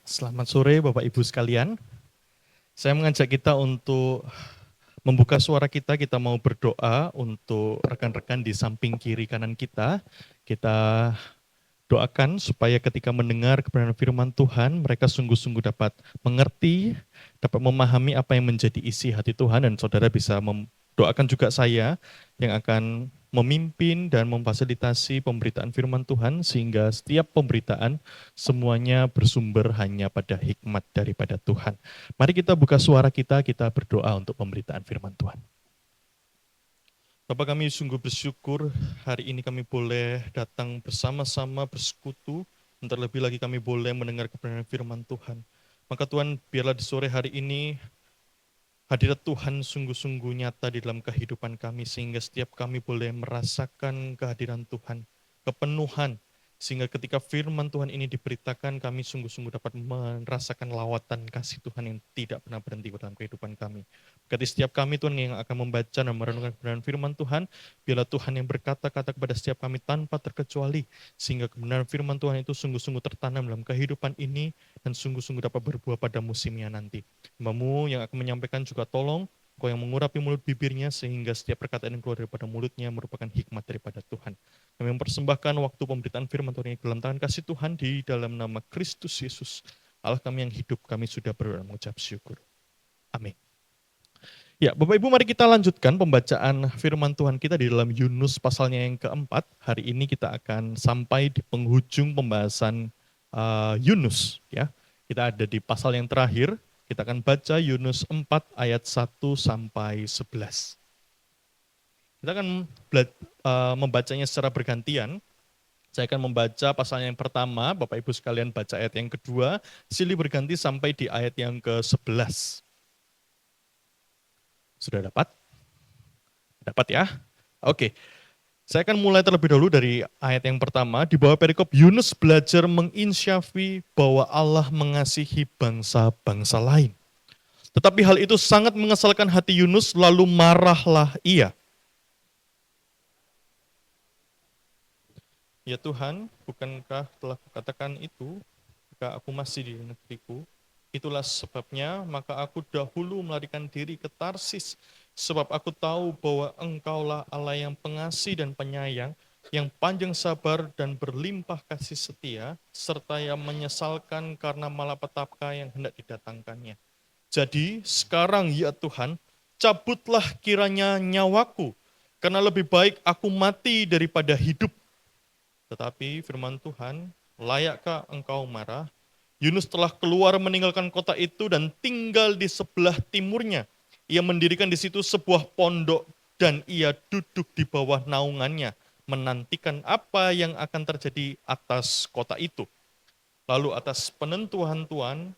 Selamat sore Bapak Ibu sekalian. Saya mengajak kita untuk membuka suara kita mau berdoa untuk rekan-rekan di samping kiri kanan kita. Kita doakan supaya ketika mendengar kebenaran firman Tuhan, mereka sungguh-sungguh dapat mengerti, dapat memahami apa yang menjadi isi hati Tuhan, dan saudara bisa doakan juga saya yang akan memimpin dan memfasilitasi pemberitaan firman Tuhan, sehingga setiap pemberitaan semuanya bersumber hanya pada hikmat daripada Tuhan. Mari kita buka suara kita berdoa untuk pemberitaan firman Tuhan. Bapak, kami sungguh bersyukur hari ini kami boleh datang bersama-sama bersekutu, dan terlebih lagi kami boleh mendengar kebenaran firman Tuhan. Maka Tuhan, biarlah di sore hari ini hadirat Tuhan sungguh-sungguh nyata di dalam kehidupan kami, sehingga setiap kami boleh merasakan kehadiran Tuhan, kepenuhan, sehingga ketika firman Tuhan ini diberitakan, kami sungguh-sungguh dapat merasakan lawatan kasih Tuhan yang tidak pernah berhenti dalam kehidupan kami. Berkati setiap kami Tuhan yang akan membaca dan merenungkan kebenaran firman Tuhan, biarlah Tuhan yang berkata-kata kepada setiap kami tanpa terkecuali, sehingga kebenaran firman Tuhan itu sungguh-sungguh tertanam dalam kehidupan ini, dan sungguh-sungguh dapat berbuah pada musimnya nanti. Hamba-Mu yang akan menyampaikan juga tolong Kau yang mengurapi mulut bibirnya, sehingga setiap perkataan yang keluar daripada mulutnya merupakan hikmat daripada Tuhan. Kami mempersembahkan waktu pemberitaan firman Tuhan ini dalam tangan kasih Tuhan, di dalam nama Kristus Yesus, Allah kami yang hidup, kami sudah berdoa mengucap syukur. Amin. Ya, Bapak Ibu, mari kita lanjutkan pembacaan firman Tuhan kita di dalam Yunus pasalnya yang keempat. Hari ini kita akan sampai di penghujung pembahasan Yunus. Ya, kita ada di pasal yang terakhir. Kita akan baca Yunus 4 ayat 1 sampai 11. Kita akan membacanya secara bergantian. Saya akan membaca pasal yang pertama, Bapak Ibu sekalian baca ayat yang kedua, silih berganti sampai di ayat yang ke-11. Sudah dapat? Dapat ya? Oke. Saya akan mulai terlebih dahulu dari ayat yang pertama. Di bawah perikop, Yunus belajar menginsyafi bahwa Allah mengasihi bangsa-bangsa lain. Tetapi hal itu sangat mengesalkan hati Yunus, lalu marahlah ia. Ya Tuhan, bukankah telah kukatakan itu, jika aku masih di negeriku? Itulah sebabnya, maka aku dahulu melarikan diri ke Tarsis, sebab aku tahu bahwa Engkaulah Allah yang pengasih dan penyayang, yang panjang sabar dan berlimpah kasih setia, serta yang menyesalkan karena malapetaka yang hendak didatangkannya. Jadi sekarang ya Tuhan, cabutlah kiranya nyawaku, karena lebih baik aku mati daripada hidup. Tetapi firman Tuhan, layakkah engkau marah? Yunus telah keluar meninggalkan kota itu dan tinggal di sebelah timurnya. Ia mendirikan di situ sebuah pondok dan ia duduk di bawah naungannya, menantikan apa yang akan terjadi atas kota itu. Lalu atas penentuan Tuhan,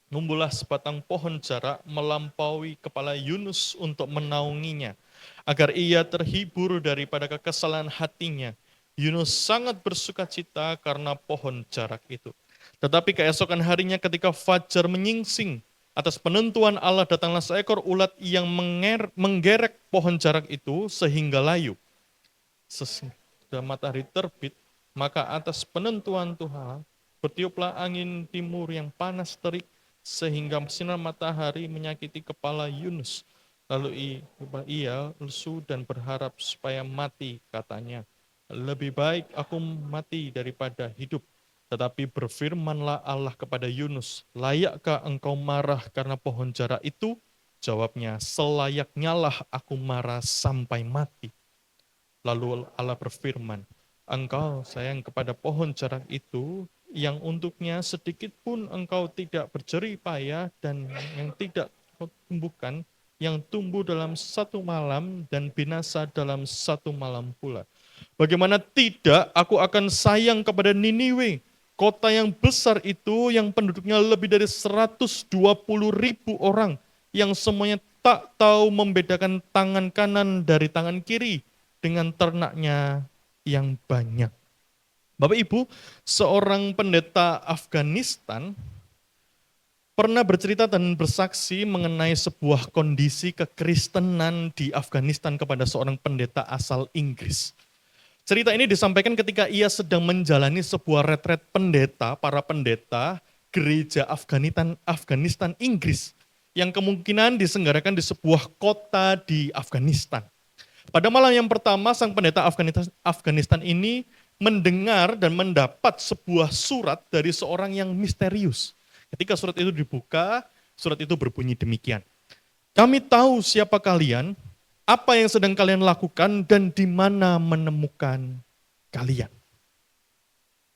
numbuhlah sebatang pohon jarak melampaui kepala Yunus untuk menaunginya, agar ia terhibur daripada kekesalan hatinya. Yunus sangat bersuka cita karena pohon jarak itu. Tetapi keesokan harinya ketika fajar menyingsing, atas penentuan Allah datanglah seekor ulat yang menggerek pohon jarak itu sehingga layu. Sesudah matahari terbit, maka atas penentuan Tuhan, bertiuplah angin timur yang panas terik, sehingga sinar matahari menyakiti kepala Yunus. Lalu ia lesu dan berharap supaya mati, katanya. Lebih baik aku mati daripada hidup. Tetapi berfirmanlah Allah kepada Yunus, layakkah engkau marah karena pohon jarak itu? Jawabnya, selayaknya lah aku marah sampai mati. Lalu Allah berfirman, engkau sayang kepada pohon jarak itu, yang untuknya sedikit pun engkau tidak berjerih payah, dan yang tidak kau tumbuhkan, yang tumbuh dalam satu malam dan binasa dalam satu malam pula. Bagaimana tidak aku akan sayang kepada Niniwe, kota yang besar itu, yang penduduknya lebih dari 120.000 orang, yang semuanya tak tahu membedakan tangan kanan dari tangan kiri, dengan ternaknya yang banyak. Bapak Ibu, seorang pendeta Afghanistan pernah bercerita dan bersaksi mengenai sebuah kondisi kekristenan di Afghanistan kepada seorang pendeta asal Inggris. Cerita ini disampaikan ketika ia sedang menjalani sebuah retret pendeta, para pendeta gereja Afghanistan Inggris yang kemungkinan diselenggarakan di sebuah kota di Afghanistan. Pada malam yang pertama, sang pendeta Afghanistan ini mendengar dan mendapat sebuah surat dari seorang yang misterius. Ketika surat itu dibuka, surat itu berbunyi demikian. Kami tahu siapa kalian, apa yang sedang kalian lakukan, dan di mana menemukan kalian.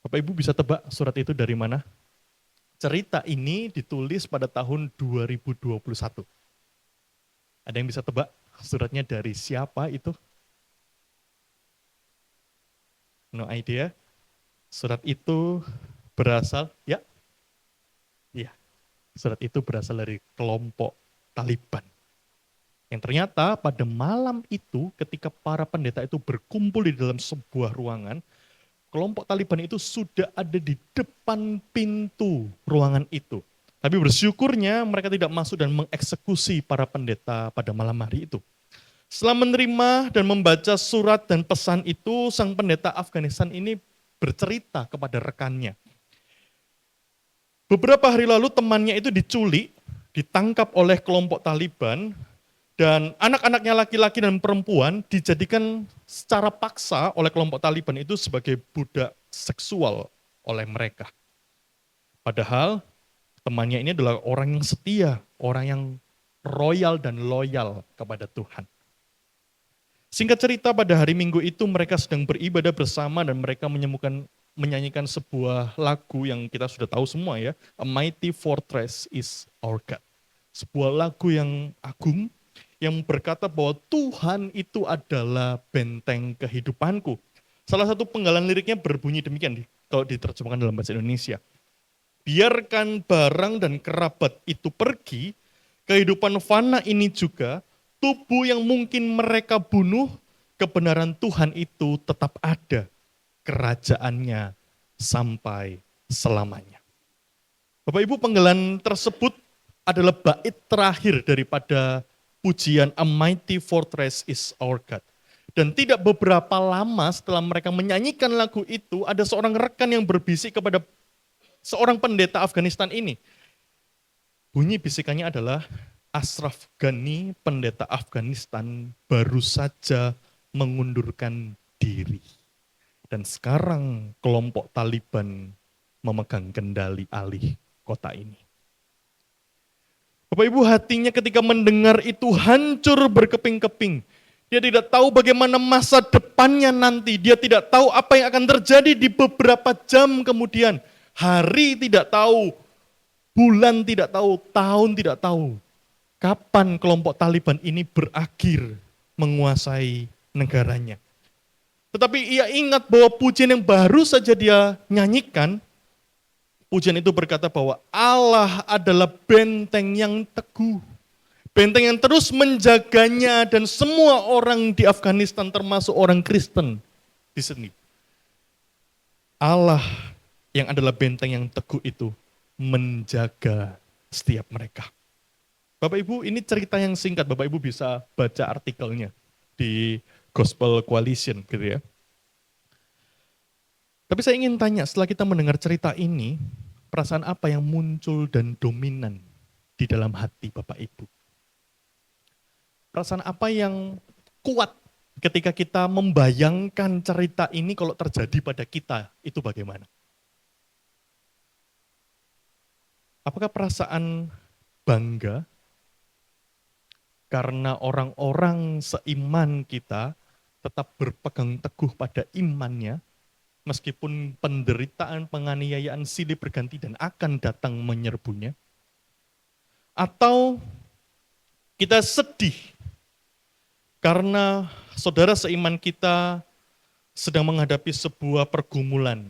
Bapak Ibu bisa tebak surat itu dari mana? Cerita ini ditulis pada tahun 2021. Ada yang bisa tebak suratnya dari siapa itu? No idea. Surat itu berasal, ya, surat itu berasal dari kelompok Taliban. Yang ternyata pada malam itu ketika para pendeta itu berkumpul di dalam sebuah ruangan, kelompok Taliban itu sudah ada di depan pintu ruangan itu. Tapi bersyukurnya mereka tidak masuk dan mengeksekusi para pendeta pada malam hari itu. Setelah menerima dan membaca surat dan pesan itu, sang pendeta Afghanistan ini bercerita kepada rekannya. Beberapa hari lalu temannya itu diculik, ditangkap oleh kelompok Taliban, dan anak-anaknya laki-laki dan perempuan dijadikan secara paksa oleh kelompok Taliban itu sebagai budak seksual oleh mereka. Padahal temannya ini adalah orang yang setia, orang yang royal dan loyal kepada Tuhan. Singkat cerita, pada hari Minggu itu mereka sedang beribadah bersama dan mereka menyanyikan sebuah lagu yang kita sudah tahu semua ya, A Mighty Fortress is Our God. Sebuah lagu yang agung yang berkata bahwa Tuhan itu adalah benteng kehidupanku. Salah satu penggalan liriknya berbunyi demikian kalau diterjemahkan dalam bahasa Indonesia. Biarkan barang dan kerabat itu pergi, kehidupan fana ini juga, tubuh yang mungkin mereka bunuh, kebenaran Tuhan itu tetap ada, kerajaannya sampai selamanya. Bapak Ibu, penggalan tersebut adalah bait terakhir daripada pujian A Mighty Fortress is Our God. Dan tidak beberapa lama setelah mereka menyanyikan lagu itu, ada seorang rekan yang berbisik kepada seorang pendeta Afghanistan ini. Bunyi bisikannya adalah, Ashraf Ghani, pendeta Afghanistan, baru saja mengundurkan diri. Dan sekarang kelompok Taliban memegang kendali alih kota ini. Bapak Ibu, hatinya ketika mendengar itu hancur berkeping-keping. Dia tidak tahu bagaimana masa depannya nanti. Dia tidak tahu apa yang akan terjadi di beberapa jam kemudian. Hari tidak tahu, bulan tidak tahu, tahun tidak tahu. Kapan kelompok Taliban ini berakhir menguasai negaranya. Tetapi ia ingat bahwa pujian yang baru saja dia nyanyikan, pujian itu berkata bahwa Allah adalah benteng yang teguh. Benteng yang terus menjaganya dan semua orang di Afghanistan termasuk orang Kristen di sini. Allah yang adalah benteng yang teguh itu menjaga setiap mereka. Bapak Ibu, ini cerita yang singkat, Bapak Ibu bisa baca artikelnya di Gospel Coalition gitu ya. Tapi saya ingin tanya, setelah kita mendengar cerita ini, perasaan apa yang muncul dan dominan di dalam hati Bapak Ibu? Perasaan apa yang kuat ketika kita membayangkan cerita ini kalau terjadi pada kita, itu bagaimana? Apakah perasaan bangga karena orang-orang seiman kita tetap berpegang teguh pada imannya, meskipun penderitaan, penganiayaan silih berganti dan akan datang menyerbunya? Atau kita sedih karena saudara seiman kita sedang menghadapi sebuah pergumulan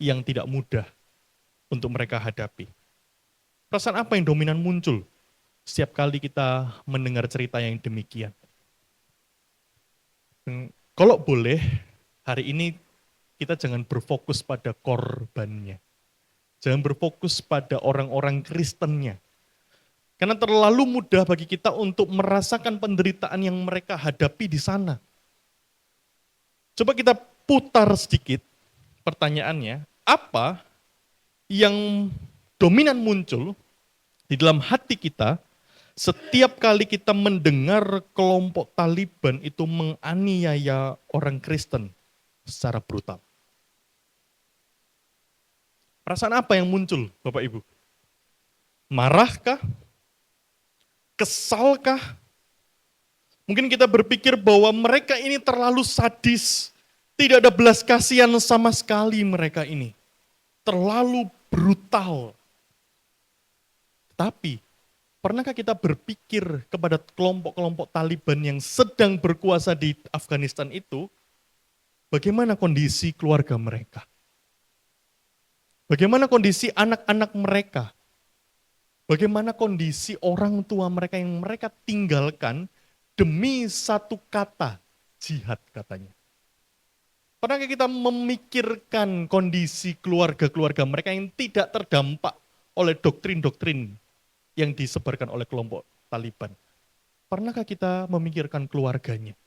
yang tidak mudah untuk mereka hadapi? Perasaan apa yang dominan muncul setiap kali kita mendengar cerita yang demikian? Kalau boleh, hari ini kita jangan berfokus pada korbannya. Jangan berfokus pada orang-orang Kristennya. Karena terlalu mudah bagi kita untuk merasakan penderitaan yang mereka hadapi di sana. Coba kita putar sedikit pertanyaannya, apa yang dominan muncul di dalam hati kita setiap kali kita mendengar kelompok Taliban itu menganiaya orang Kristen secara brutal. Perasaan apa yang muncul, Bapak Ibu? Marahkah? Kesalkah? Mungkin kita berpikir bahwa mereka ini terlalu sadis. Tidak ada belas kasihan sama sekali mereka ini. Terlalu brutal. Tapi, pernahkah kita berpikir kepada kelompok-kelompok Taliban yang sedang berkuasa di Afghanistan itu, bagaimana kondisi keluarga mereka? Bagaimana kondisi anak-anak mereka? Bagaimana kondisi orang tua mereka yang mereka tinggalkan demi satu kata, jihad katanya. Pernahkah kita memikirkan kondisi keluarga-keluarga mereka yang tidak terdampak oleh doktrin-doktrin yang disebarkan oleh kelompok Taliban? Pernahkah kita memikirkan keluarganya?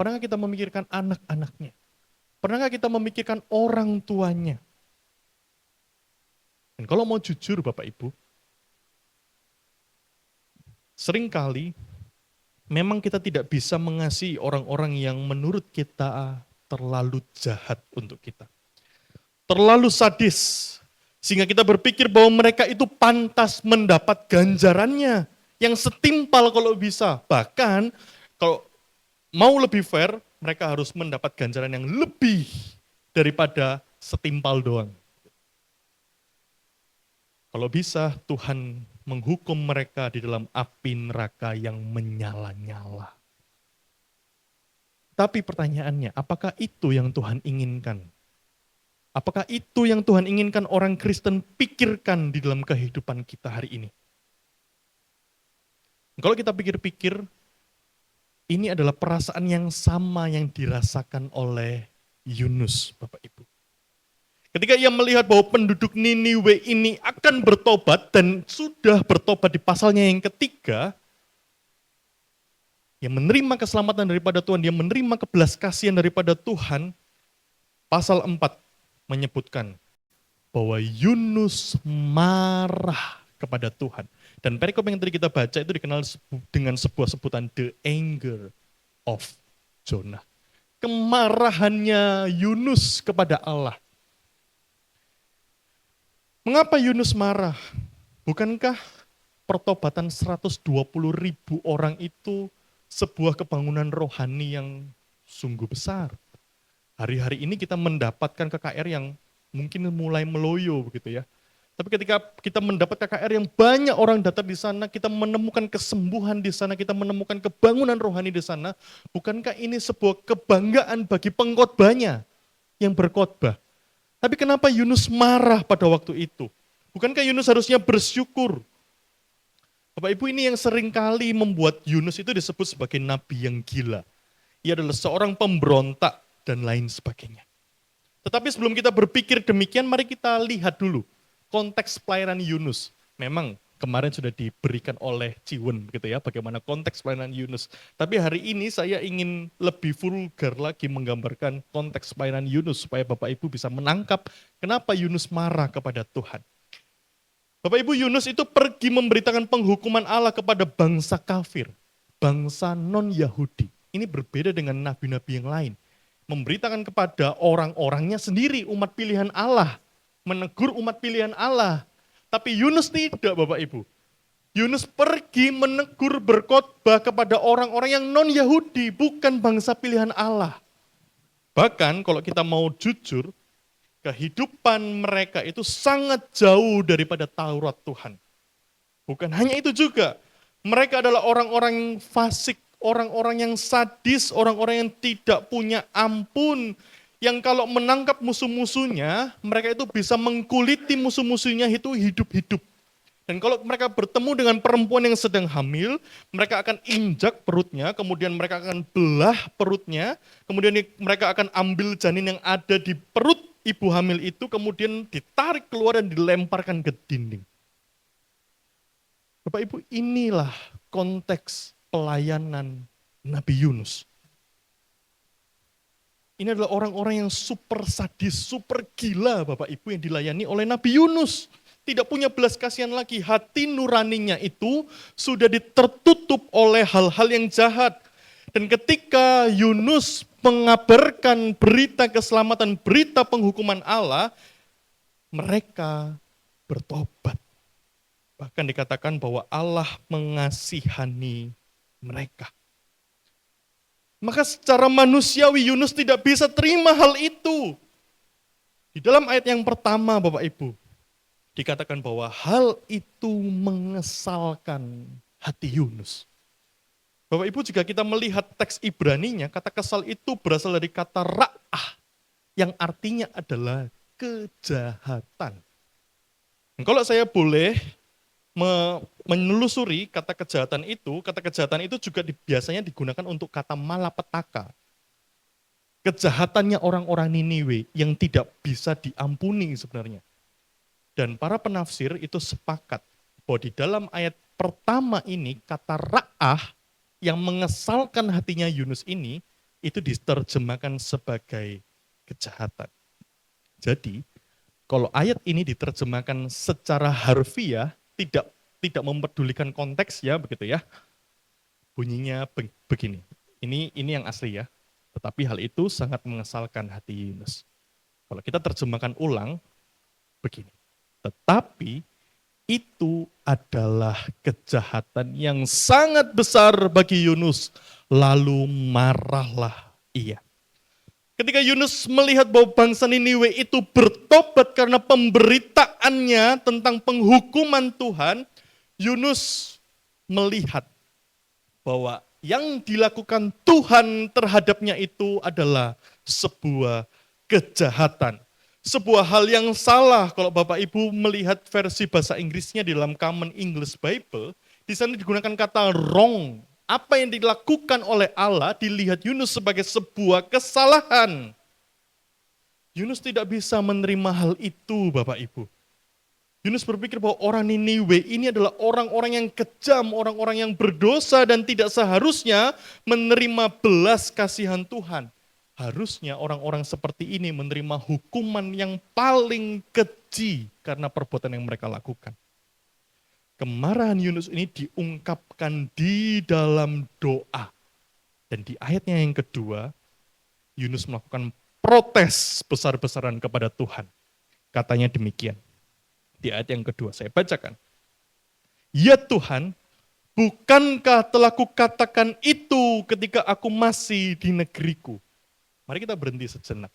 Pernahkah kita memikirkan anak-anaknya? Pernahkah kita memikirkan orang tuanya? Dan kalau mau jujur Bapak Ibu, seringkali memang kita tidak bisa mengasihi orang-orang yang menurut kita terlalu jahat untuk kita. Terlalu sadis. Sehingga kita berpikir bahwa mereka itu pantas mendapat ganjarannya yang setimpal kalau bisa. Bahkan kalau mau lebih fair, mereka harus mendapat ganjaran yang lebih daripada setimpal doang. Kalau bisa Tuhan menghukum mereka di dalam api neraka yang menyala-nyala. Tapi pertanyaannya, apakah itu yang Tuhan inginkan? Apakah itu yang Tuhan inginkan orang Kristen pikirkan di dalam kehidupan kita hari ini? Kalau kita pikir-pikir, ini adalah perasaan yang sama yang dirasakan oleh Yunus, Bapak Ibu. Ketika ia melihat bahwa penduduk Niniwe ini akan bertobat dan sudah bertobat di pasalnya yang ketiga, dia menerima keselamatan daripada Tuhan, dia menerima kebelas kasihan daripada Tuhan. Pasal 4 menyebutkan bahwa Yunus marah kepada Tuhan. Dan perikop yang tadi kita baca itu dikenal dengan sebuah sebutan the anger of Jonah. Kemarahannya Yunus kepada Allah. Mengapa Yunus marah? Bukankah pertobatan 120.000 orang itu sebuah kebangunan rohani yang sungguh besar? Hari-hari ini kita mendapatkan KKR yang mungkin mulai meloyo begitu ya. Tapi ketika kita mendapat KKR yang banyak orang datang di sana, kita menemukan kesembuhan di sana, kita menemukan kebangunan rohani di sana, bukankah ini sebuah kebanggaan bagi pengkhotbahnya yang berkhotbah? Tapi kenapa Yunus marah pada waktu itu? Bukankah Yunus harusnya bersyukur? Bapak Ibu, ini yang seringkali membuat Yunus itu disebut sebagai nabi yang gila. Ia adalah seorang pemberontak dan lain sebagainya. Tetapi sebelum kita berpikir demikian, mari kita lihat dulu konteks pelayanan Yunus. Memang kemarin sudah diberikan oleh Ciwen gitu ya, bagaimana konteks pelayanan Yunus. Tapi hari ini saya ingin lebih vulgar lagi menggambarkan konteks pelayanan Yunus supaya Bapak Ibu bisa menangkap kenapa Yunus marah kepada Tuhan. Bapak Ibu, Yunus itu pergi memberitakan penghukuman Allah kepada bangsa kafir, bangsa non-Yahudi. Ini berbeda dengan nabi-nabi yang lain. Memberitakan kepada orang-orangnya sendiri, umat pilihan Allah, menegur umat pilihan Allah. Tapi Yunus tidak, Bapak Ibu. Yunus pergi menegur berkhotbah kepada orang-orang yang non-Yahudi, bukan bangsa pilihan Allah. Bahkan kalau kita mau jujur, kehidupan mereka itu sangat jauh daripada Taurat Tuhan. Bukan hanya itu juga, mereka adalah orang-orang fasik, orang-orang yang sadis, orang-orang yang tidak punya ampun, yang kalau menangkap musuh-musuhnya, mereka itu bisa mengkuliti musuh-musuhnya itu hidup-hidup. Dan kalau mereka bertemu dengan perempuan yang sedang hamil, mereka akan injak perutnya, kemudian mereka akan belah perutnya, kemudian mereka akan ambil janin yang ada di perut ibu hamil itu, kemudian ditarik keluar dan dilemparkan ke dinding. Bapak Ibu, inilah konteks pelayanan Nabi Yunus. Ini adalah orang-orang yang super sadis, super gila Bapak Ibu yang dilayani oleh Nabi Yunus. tidak punya belas kasihan lagi. Hati nuraninya itu sudah tertutup oleh hal-hal yang jahat. Dan ketika Yunus mengabarkan berita keselamatan, berita penghukuman Allah, mereka bertobat. Bahkan dikatakan bahwa Allah mengasihani mereka. Maka secara manusiawi Yunus tidak bisa terima hal itu. Di dalam ayat yang pertama Bapak Ibu, dikatakan bahwa hal itu mengesalkan hati Yunus. Bapak Ibu, jika kita melihat teks Ibraninya, kata kesal itu berasal dari kata ra'ah, yang artinya adalah kejahatan. Dan kalau saya boleh menelusuri kata kejahatan itu juga biasanya digunakan untuk kata malapetaka. Kejahatannya orang-orang Niniwe yang tidak bisa diampuni sebenarnya. Dan para penafsir itu sepakat bahwa di dalam ayat pertama ini kata ra'ah yang mengesalkan hatinya Yunus ini itu diterjemahkan sebagai kejahatan. Jadi kalau ayat ini diterjemahkan secara harfiah, tidak mempedulikan konteks ya begitu ya. Bunyinya begini. Ini yang asli ya. Tetapi hal itu sangat mengesalkan hati Yunus. Kalau kita terjemahkan ulang begini. Tetapi itu adalah kejahatan yang sangat besar bagi Yunus. Lalu marahlah ia. Ketika Yunus melihat bahwa bangsa Niniwe itu bertobat karena pemberitaannya tentang penghukuman Tuhan, Yunus melihat bahwa yang dilakukan Tuhan terhadapnya itu adalah sebuah kejahatan. Sebuah hal yang salah kalau Bapak Ibu melihat versi bahasa Inggrisnya di dalam Common English Bible, di sana digunakan kata wrong. Apa yang dilakukan oleh Allah dilihat Yunus sebagai sebuah kesalahan. Yunus tidak bisa menerima hal itu, Bapak Ibu. Yunus berpikir bahwa orang Niniwe ini adalah orang-orang yang kejam, orang-orang yang berdosa dan tidak seharusnya menerima belas kasihan Tuhan. Harusnya orang-orang seperti ini menerima hukuman yang paling keji karena perbuatan yang mereka lakukan. Kemarahan Yunus ini diungkapkan di dalam doa. Dan di ayatnya yang kedua, Yunus melakukan protes besar-besaran kepada Tuhan. Katanya demikian. Di ayat yang kedua, saya bacakan. Ya Tuhan, bukankah telah kukatakan itu ketika aku masih di negeriku? Mari kita berhenti sejenak.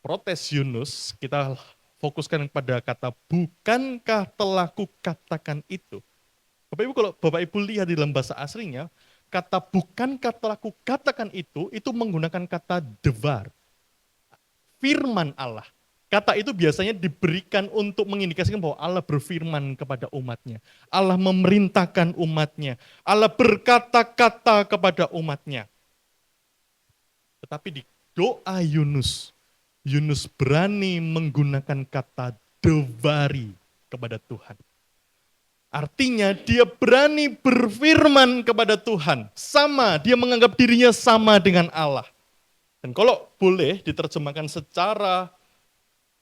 Protes Yunus, kita fokuskan pada kata bukankah telah kukatakan itu. Bapak Ibu, kalau Bapak Ibu lihat di dalam bahasa aslinya, kata bukankah telah kukatakan itu menggunakan kata devar. Firman Allah. Kata itu biasanya diberikan untuk mengindikasikan bahwa Allah berfirman kepada umatnya. Allah memerintahkan umatnya. Allah berkata-kata kepada umatnya. Tetapi di doa Yunus berani menggunakan kata devari kepada Tuhan. Artinya dia berani berfirman kepada Tuhan. Dia menganggap dirinya sama dengan Allah. Dan kalau boleh diterjemahkan secara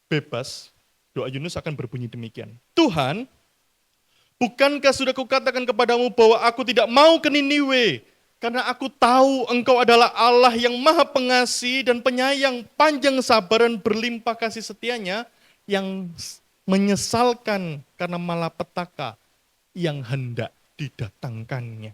bebas, doa Yunus akan berbunyi demikian. Tuhan, bukankah sudah kukatakan kepadamu bahwa aku tidak mau ke Niniwe, karena aku tahu engkau adalah Allah yang maha pengasih dan penyayang, panjang sabar dan berlimpah kasih setianya, yang menyesalkan karena malapetaka yang hendak didatangkannya.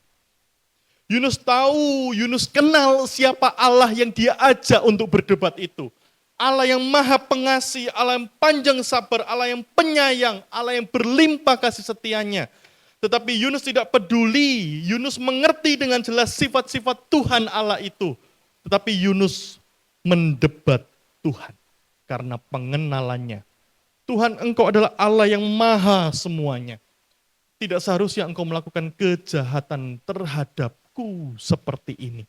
Yunus tahu, Yunus kenal siapa Allah yang dia ajak untuk berdebat itu. Allah yang maha pengasih, Allah yang panjang sabar, Allah yang penyayang, Allah yang berlimpah kasih setianya. Tetapi Yunus tidak peduli, Yunus mengerti dengan jelas sifat-sifat Tuhan Allah itu. Tetapi Yunus mendebat Tuhan karena pengenalannya. Tuhan, engkau adalah Allah yang maha semuanya. Tidak seharusnya engkau melakukan kejahatan terhadapku seperti ini.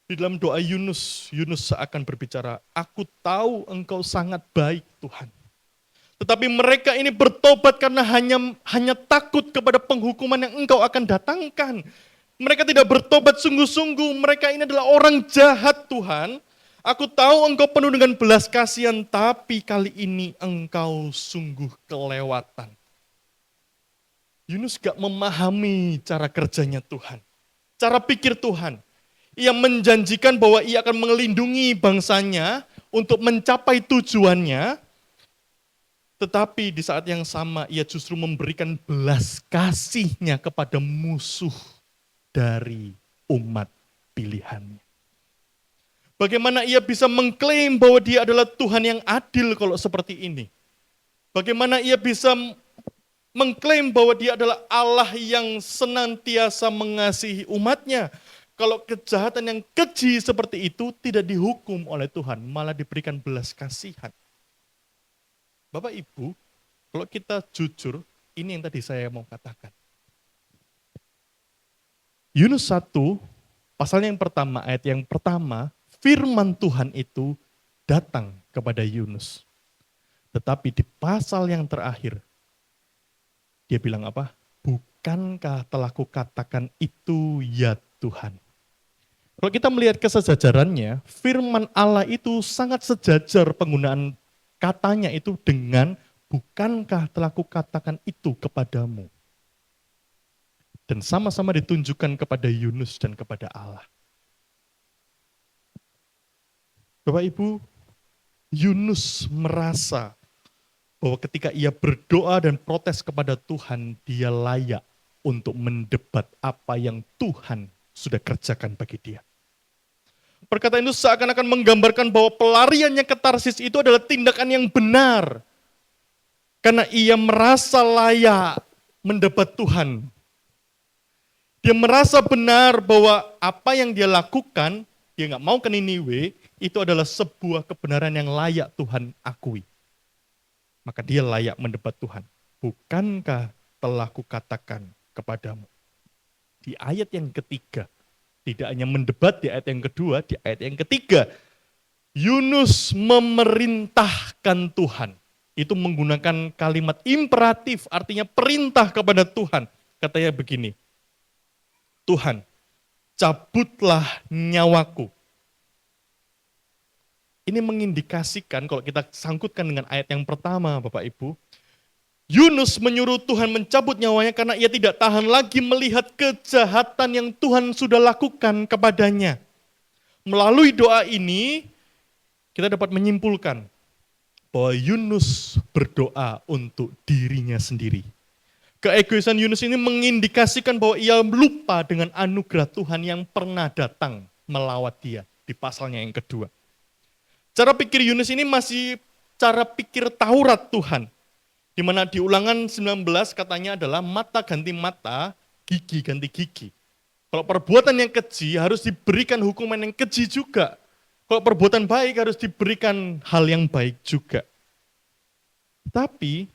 Di dalam doa Yunus seakan berbicara, aku tahu engkau sangat baik Tuhan. Tetapi mereka ini bertobat karena hanya takut kepada penghukuman yang engkau akan datangkan. Mereka tidak bertobat sungguh-sungguh, mereka ini adalah orang jahat Tuhan. Aku tahu engkau penuh dengan belas kasihan, tapi kali ini engkau sungguh kelewatan. Yunus gak memahami cara kerjanya Tuhan. Cara pikir Tuhan. Ia menjanjikan bahwa ia akan melindungi bangsanya untuk mencapai tujuannya, tetapi di saat yang sama ia justru memberikan belas kasihnya kepada musuh dari umat pilihannya. Bagaimana ia bisa mengklaim bahwa dia adalah Tuhan yang adil kalau seperti ini? Bagaimana ia bisa mengklaim bahwa dia adalah Allah yang senantiasa mengasihi umatnya? Kalau kejahatan yang keji seperti itu tidak dihukum oleh Tuhan, malah diberikan belas kasihan. Bapak Ibu, kalau kita jujur, ini yang tadi saya mau katakan. Yunus 1, pasalnya yang pertama, ayat yang pertama, firman Tuhan itu datang kepada Yunus. Tetapi di pasal yang terakhir, dia bilang apa? Bukankah telah kukatakan itu ya Tuhan? Kalau kita melihat kesejajarannya, firman Allah itu sangat sejajar penggunaan katanya itu dengan bukankah telah kukatakan itu kepadamu. Dan sama-sama ditunjukkan kepada Yunus dan kepada Allah. Bapak Ibu, Yunus merasa bahwa ketika ia berdoa dan protes kepada Tuhan, dia layak untuk mendebat apa yang Tuhan sudah kerjakan bagi dia. Perkataan itu seakan-akan menggambarkan bahwa pelariannya ke Tarsis itu adalah tindakan yang benar. Karena ia merasa layak mendebat Tuhan. Dia merasa benar bahwa apa yang dia lakukan, dia nggak mau ke Niniwe, itu adalah sebuah kebenaran yang layak Tuhan akui. Maka dia layak mendebat Tuhan. Bukankah telah kukatakan kepadamu? Di ayat yang ketiga, tidak hanya mendebat di ayat yang kedua, di ayat yang ketiga, Yunus memerintahkan Tuhan. Itu menggunakan kalimat imperatif, artinya perintah kepada Tuhan. Katanya begini, Tuhan, cabutlah nyawaku. Ini mengindikasikan, kalau kita sangkutkan dengan ayat yang pertama, Bapak Ibu, Yunus menyuruh Tuhan mencabut nyawanya karena ia tidak tahan lagi melihat kejahatan yang Tuhan sudah lakukan kepadanya. Melalui doa ini, kita dapat menyimpulkan bahwa Yunus berdoa untuk dirinya sendiri. Keegoisan Yunus ini mengindikasikan bahwa ia lupa dengan anugerah Tuhan yang pernah datang melawat dia di pasalnya yang kedua. Cara pikir Yunus ini masih cara pikir Taurat Tuhan. Di mana di Ulangan 19 katanya adalah mata ganti mata, gigi ganti gigi. Kalau perbuatan yang keji harus diberikan hukuman yang keji juga. Kalau perbuatan baik harus diberikan hal yang baik juga. Tapi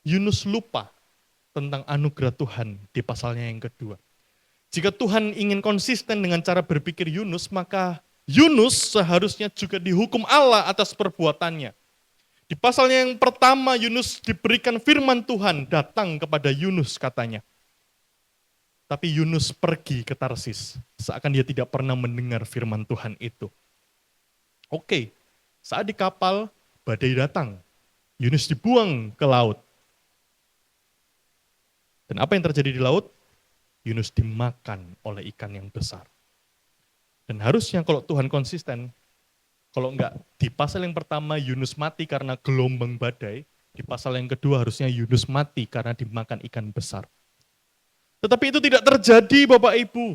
Yunus lupa tentang anugerah Tuhan di pasalnya yang kedua. Jika Tuhan ingin konsisten dengan cara berpikir Yunus, maka Yunus seharusnya juga dihukum Allah atas perbuatannya. Di pasalnya yang pertama Yunus diberikan firman Tuhan datang kepada Yunus katanya. Tapi Yunus pergi ke Tarsis, seakan dia tidak pernah mendengar firman Tuhan itu. Oke, saat di kapal badai datang, Yunus dibuang ke laut. Dan apa yang terjadi di laut? Yunus dimakan oleh ikan yang besar. Dan harusnya kalau Tuhan konsisten, kalau enggak di pasal yang pertama Yunus mati karena gelombang badai, di pasal yang kedua harusnya Yunus mati karena dimakan ikan besar. Tetapi itu tidak terjadi Bapak Ibu.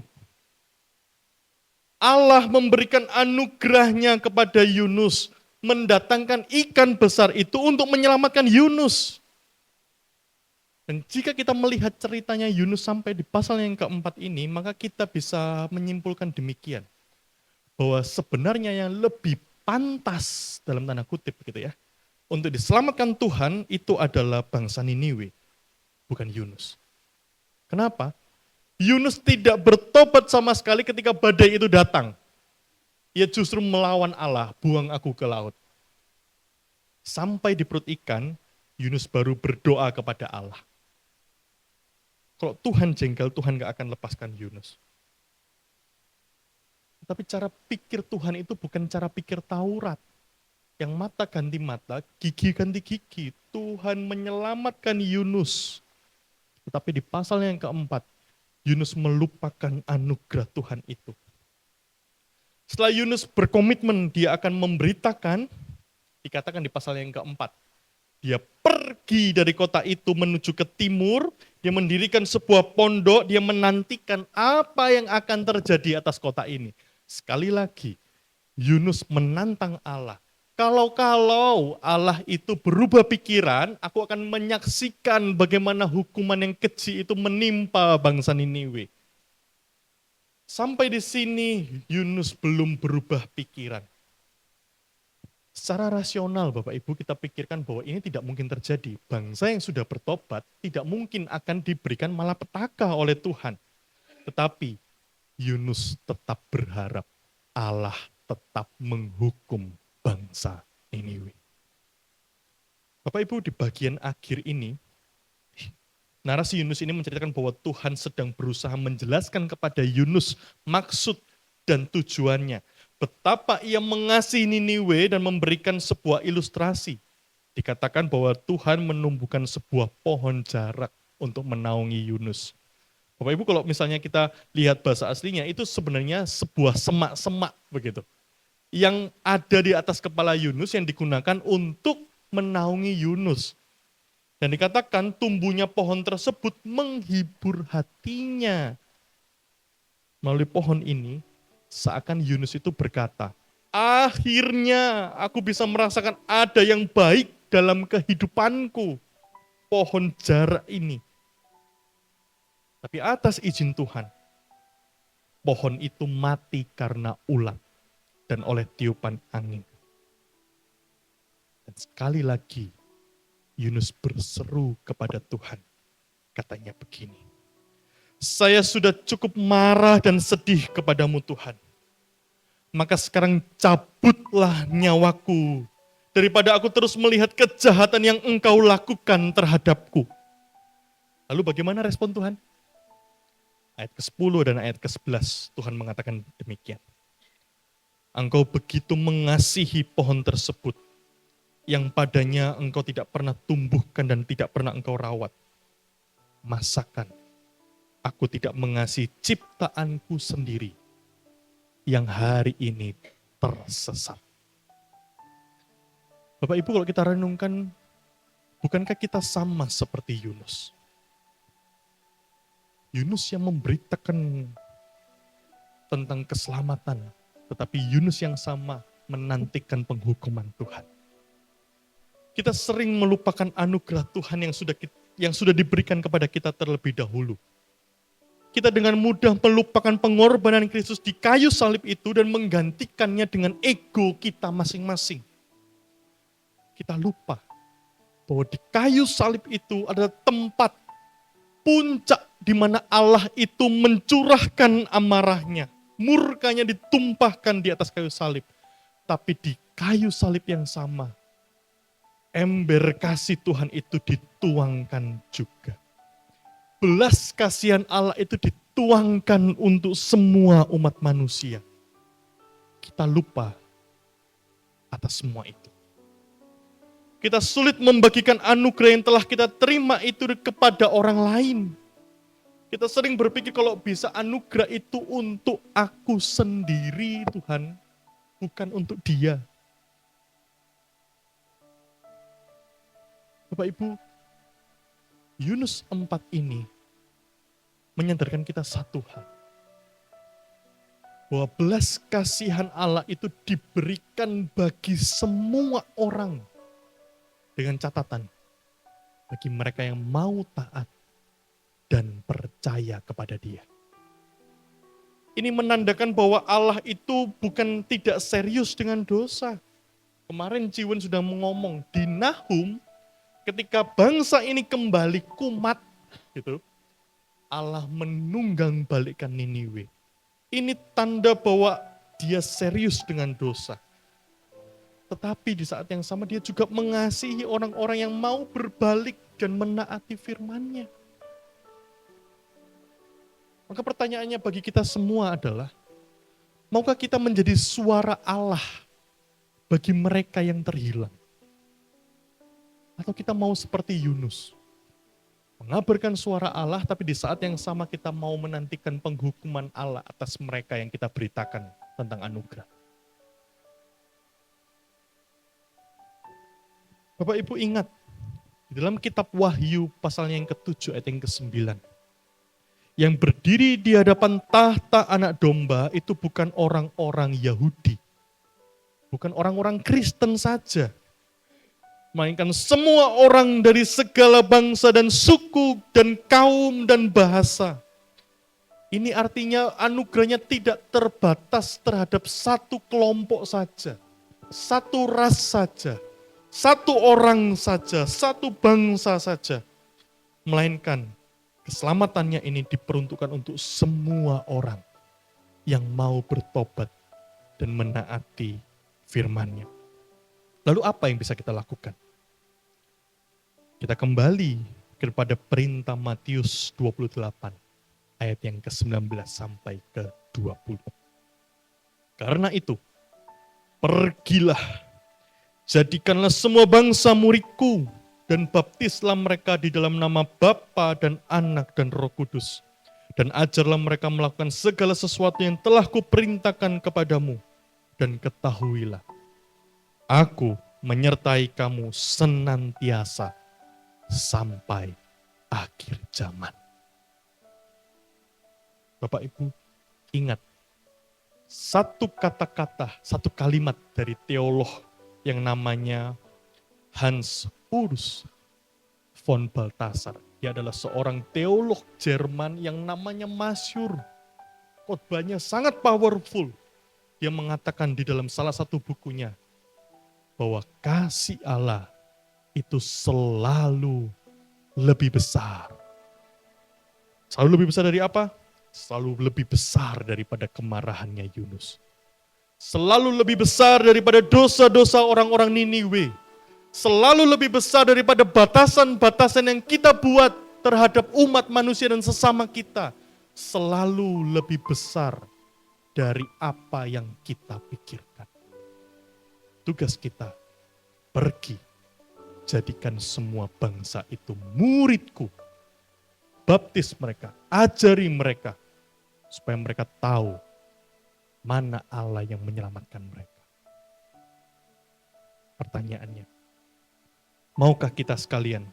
Allah memberikan anugerahnya kepada Yunus, mendatangkan ikan besar itu untuk menyelamatkan Yunus. Dan jika kita melihat ceritanya Yunus sampai di pasal yang keempat ini, maka kita bisa menyimpulkan demikian. Bahwa sebenarnya yang lebih pantas dalam tanda kutip gitu ya, untuk diselamatkan Tuhan itu adalah bangsa Niniwe, bukan Yunus. Kenapa? Yunus tidak bertobat sama sekali ketika badai itu datang. Ia justru melawan Allah, buang aku ke laut. Sampai di perut ikan, Yunus baru berdoa kepada Allah. Kalau Tuhan jengkel, Tuhan gak akan lepaskan Yunus. Tetapi cara pikir Tuhan itu bukan cara pikir Taurat. Yang mata ganti mata, gigi ganti gigi. Tuhan menyelamatkan Yunus. Tetapi di pasal yang keempat, Yunus melupakan anugerah Tuhan itu. Setelah Yunus berkomitmen dia akan memberitakan, dikatakan di pasal yang keempat, dia pergi dari kota itu menuju ke timur, dia mendirikan sebuah pondok, dia menantikan apa yang akan terjadi atas kota ini. Sekali lagi, Yunus menantang Allah. Kalau Allah itu berubah pikiran, aku akan menyaksikan bagaimana hukuman yang keji itu menimpa bangsa Niniwe. Sampai di sini Yunus belum berubah pikiran. Secara rasional Bapak Ibu kita pikirkan bahwa ini tidak mungkin terjadi. Bangsa yang sudah bertobat tidak mungkin akan diberikan malapetaka oleh Tuhan. Tetapi Yunus tetap berharap Allah tetap menghukum bangsa Niniwe. Bapak Ibu di bagian akhir ini, narasi Yunus ini menceritakan bahwa Tuhan sedang berusaha menjelaskan kepada Yunus maksud dan tujuannya. Betapa ia mengasihi Niniwe dan memberikan sebuah ilustrasi. Dikatakan bahwa Tuhan menumbuhkan sebuah pohon jarak untuk menaungi Yunus. Bapak Ibu kalau misalnya kita lihat bahasa aslinya itu sebenarnya sebuah semak-semak begitu. Yang ada di atas kepala Yunus yang digunakan untuk menaungi Yunus. Dan dikatakan tumbuhnya pohon tersebut menghibur hatinya. Melalui pohon ini, seakan Yunus itu berkata, akhirnya aku bisa merasakan ada yang baik dalam kehidupanku. Pohon jarak ini. Tapi atas izin Tuhan, pohon itu mati karena ulat dan oleh tiupan angin. Dan sekali lagi, Yunus berseru kepada Tuhan. Katanya begini, saya sudah cukup marah dan sedih kepadamu Tuhan. Maka sekarang cabutlah nyawaku, daripada aku terus melihat kejahatan yang engkau lakukan terhadapku. Lalu bagaimana respon Tuhan? Ayat ke-10 dan ayat ke-11 Tuhan mengatakan demikian. Engkau begitu mengasihi pohon tersebut, yang padanya engkau tidak pernah tumbuhkan dan tidak pernah engkau rawat. Masakan aku tidak mengasihi ciptaanku sendiri, yang hari ini tersesat. Bapak Ibu kalau kita renungkan, bukankah kita sama seperti Yunus? Yunus yang memberitakan tentang keselamatan, tetapi Yunus yang sama menantikan penghukuman Tuhan. Kita sering melupakan anugerah Tuhan yang sudah diberikan kepada kita terlebih dahulu. Kita dengan mudah melupakan pengorbanan Kristus di kayu salib itu dan menggantikannya dengan ego kita masing-masing. Kita lupa bahwa di kayu salib itu adalah tempat puncak di mana Allah itu mencurahkan amarahnya. Murkanya ditumpahkan di atas kayu salib. Tapi di kayu salib yang sama, ember kasih Tuhan itu dituangkan juga. Belas kasihan Allah itu dituangkan untuk semua umat manusia. Kita lupa atas semua itu. Kita sulit membagikan anugerah yang telah kita terima itu kepada orang lain. Kita sering berpikir kalau bisa anugerah itu untuk aku sendiri Tuhan, bukan untuk dia. Bapak Ibu, Yunus 4 ini menyadarkan kita satu hal. Bahwa belas kasihan Allah itu diberikan bagi semua orang. Dengan catatan, bagi mereka yang mau taat dan percaya kepada Dia. Ini menandakan bahwa Allah itu bukan tidak serius dengan dosa. Kemarin Ciwun sudah mengomong, di Nahum, ketika bangsa ini kembali kumat, gitu, Allah menunggang balikkan Niniwe. Ini tanda bahwa Dia serius dengan dosa. Tetapi di saat yang sama dia juga mengasihi orang-orang yang mau berbalik dan menaati firman-Nya. Maka pertanyaannya bagi kita semua adalah, Maukah kita menjadi suara Allah bagi mereka yang terhilang? Atau kita mau seperti Yunus, mengabarkan suara Allah, tapi di saat yang sama kita mau menantikan penghukuman Allah atas mereka yang kita beritakan tentang anugerah. Bapak Ibu ingat, di dalam kitab Wahyu pasalnya yang ke-7 ayat yang ke-9, yang berdiri di hadapan tahta anak domba itu bukan orang-orang Yahudi, bukan orang-orang Kristen saja, melainkan semua orang dari segala bangsa dan suku dan kaum dan bahasa. Ini artinya anugerahnya tidak terbatas terhadap satu kelompok saja, satu ras saja, satu orang saja, satu bangsa saja. Melainkan keselamatannya ini diperuntukkan untuk semua orang yang mau bertobat dan menaati firman-Nya. Lalu apa yang bisa kita lakukan? Kita kembali kepada perintah Matius 28 ayat yang ke-19 sampai ke-20. Karena itu, pergilah, jadikanlah semua bangsa muridku dan baptislah mereka di dalam nama Bapa dan Anak dan Roh Kudus. Dan ajarlah mereka melakukan segala sesuatu yang telah kuperintahkan kepadamu. Dan ketahuilah, Aku menyertai kamu senantiasa sampai akhir zaman. Bapak Ibu, ingat, satu kata-kata, satu kalimat dari teolog yang namanya Hans Urs von Balthasar. Dia adalah seorang teolog Jerman yang namanya masyhur. Khotbahnya sangat powerful. Dia mengatakan di dalam salah satu bukunya, bahwa kasih Allah itu selalu lebih besar. Selalu lebih besar dari apa? Selalu lebih besar daripada kemarahannya Yunus. Selalu lebih besar daripada dosa-dosa orang-orang Niniwe. Selalu lebih besar daripada batasan-batasan yang kita buat terhadap umat manusia dan sesama kita. Selalu lebih besar dari apa yang kita pikirkan. Tugas kita, pergi, jadikan semua bangsa itu muridku. Baptis mereka, ajari mereka, supaya mereka tahu mana Allah yang menyelamatkan mereka. Pertanyaannya, maukah kita sekalian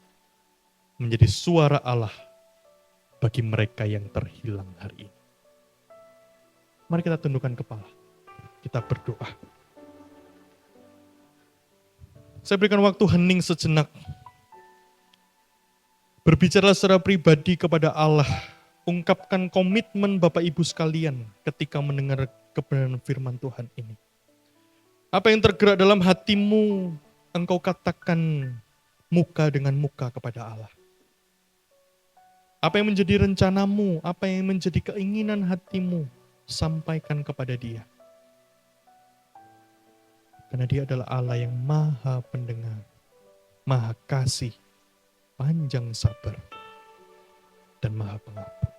menjadi suara Allah bagi mereka yang terhilang hari ini? Mari kita tundukkan kepala, kita berdoa. Saya berikan waktu hening sejenak. Berbicaralah secara pribadi kepada Allah. Ungkapkan komitmen Bapak Ibu sekalian ketika mendengar kebenaran firman Tuhan ini. Apa yang tergerak dalam hatimu, engkau katakan muka dengan muka kepada Allah. Apa yang menjadi rencanamu, apa yang menjadi keinginan hatimu, sampaikan kepada Dia. Karena Dia adalah Allah yang maha pendengar, maha kasih, panjang sabar, dan maha pengampun.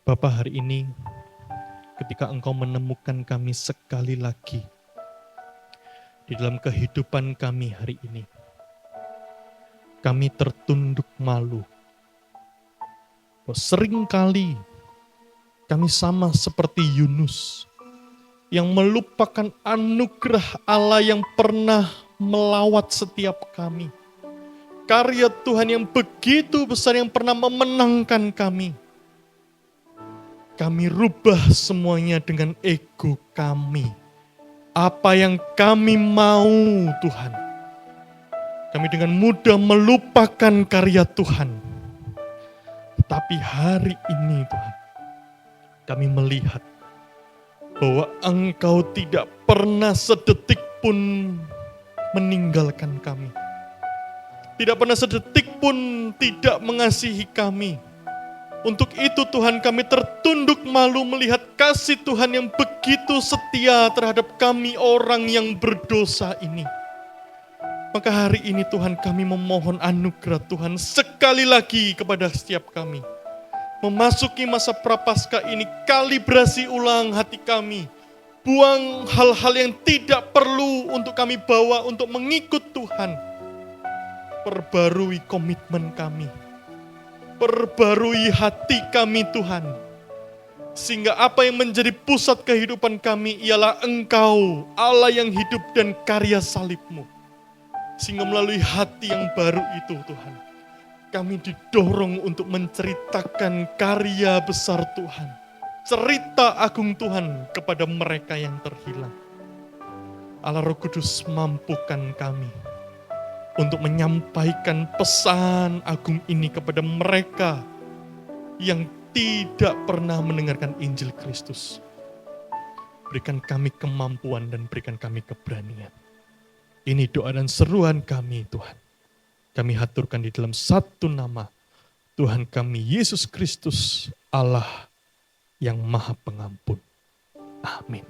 Bapa, hari ini ketika Engkau menemukan kami sekali lagi di dalam kehidupan kami hari ini, kami tertunduk malu. Seringkali kami sama seperti Yunus yang melupakan anugerah Allah yang pernah melawat setiap kami. Karya Tuhan yang begitu besar yang pernah memenangkan kami. Kami rubah semuanya dengan ego kami. Apa yang kami mau, Tuhan. Kami dengan mudah melupakan karya Tuhan. Tetapi hari ini, Tuhan, kami melihat bahwa Engkau tidak pernah sedetik pun meninggalkan kami. Tidak pernah sedetik pun tidak mengasihi kami. Untuk itu Tuhan, kami tertunduk malu melihat kasih Tuhan yang begitu setia terhadap kami orang yang berdosa ini. Maka hari ini Tuhan, kami memohon anugerah Tuhan sekali lagi kepada setiap kami. Memasuki masa prapaskah ini, kalibrasi ulang hati kami. Buang hal-hal yang tidak perlu untuk kami bawa untuk mengikut Tuhan. Perbarui komitmen kami. Perbarui hati kami Tuhan. Sehingga apa yang menjadi pusat kehidupan kami ialah Engkau, Allah yang hidup dan karya salib-Mu. Sehingga melalui hati yang baru itu Tuhan, kami didorong untuk menceritakan karya besar Tuhan. Cerita agung Tuhan kepada mereka yang terhilang. Allah Roh Kudus, mampukan kami untuk menyampaikan pesan agung ini kepada mereka yang tidak pernah mendengarkan Injil Kristus. Berikan kami kemampuan dan berikan kami keberanian. Ini doa dan seruan kami Tuhan. Kami haturkan di dalam satu nama, Tuhan kami Yesus Kristus, Allah yang Maha Pengampun. Amin.